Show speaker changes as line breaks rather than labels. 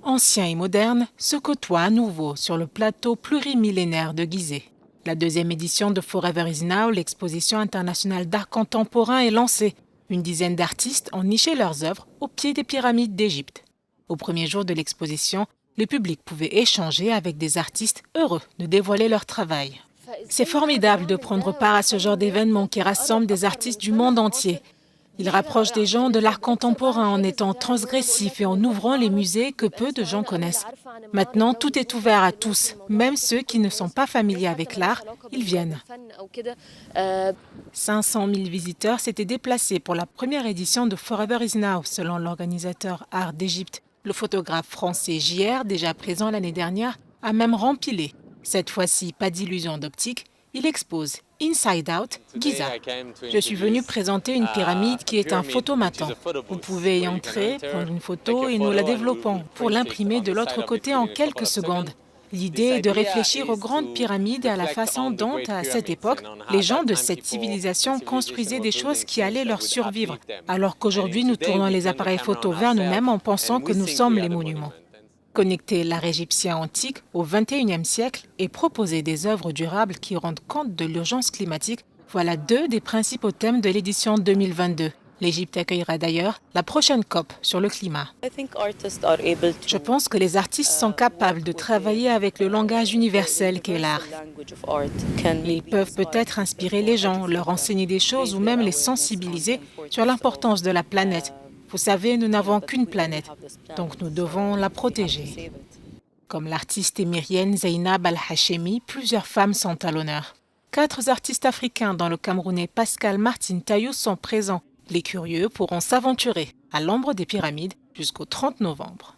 ancien et moderne, se côtoient à nouveau sur le plateau plurimillénaire de Gizeh. La deuxième édition de Forever is Now, l'exposition internationale d'art contemporain, est lancée. Une dizaine d'artistes ont niché leurs œuvres au pied des pyramides d'Égypte. Au premier jour de l'exposition, le public pouvait échanger avec des artistes heureux de dévoiler leur travail. C'est formidable de prendre part à ce genre d'événement qui rassemble des artistes du monde entier. Il rapproche des gens de l'art contemporain en étant transgressif et en ouvrant les musées que peu de gens connaissent. Maintenant, tout est ouvert à tous, même ceux qui ne sont pas familiers avec l'art, ils viennent. 500 000 visiteurs s'étaient déplacés pour la première édition de Forever is Now, selon l'organisateur Art d'Égypte. Le photographe français JR, déjà présent l'année dernière, a même rempilé. Cette fois-ci, pas d'illusion d'optique, il expose Inside Out, Giza. Je suis venu présenter une pyramide qui est un photomaton. Vous pouvez y entrer, prendre une photo et nous la développons pour l'imprimer de l'autre côté en quelques secondes. L'idée est de réfléchir aux grandes pyramides et à la façon dont, à cette époque, les gens de cette civilisation construisaient des choses qui allaient leur survivre, alors qu'aujourd'hui nous tournons les appareils photo vers nous-mêmes en pensant que nous sommes les monuments. Connecter l'art égyptien antique au XXIe siècle et proposer des œuvres durables qui rendent compte de l'urgence climatique, voilà deux des principaux thèmes de l'édition 2022. L'Égypte accueillera d'ailleurs la prochaine COP sur le climat. Je pense que les artistes sont capables de travailler avec le langage universel qu'est l'art. Ils peuvent peut-être inspirer les gens, leur enseigner des choses ou même les sensibiliser sur l'importance de la planète. Vous savez, nous n'avons qu'une planète, donc nous devons la protéger. Comme l'artiste émirienne Zainab Al-Hachemi, plusieurs femmes sont à l'honneur. 4 artistes africains, dont le Camerounais Pascal Martin Taillou, sont présents. Les curieux pourront s'aventurer à l'ombre des pyramides jusqu'au 30 novembre.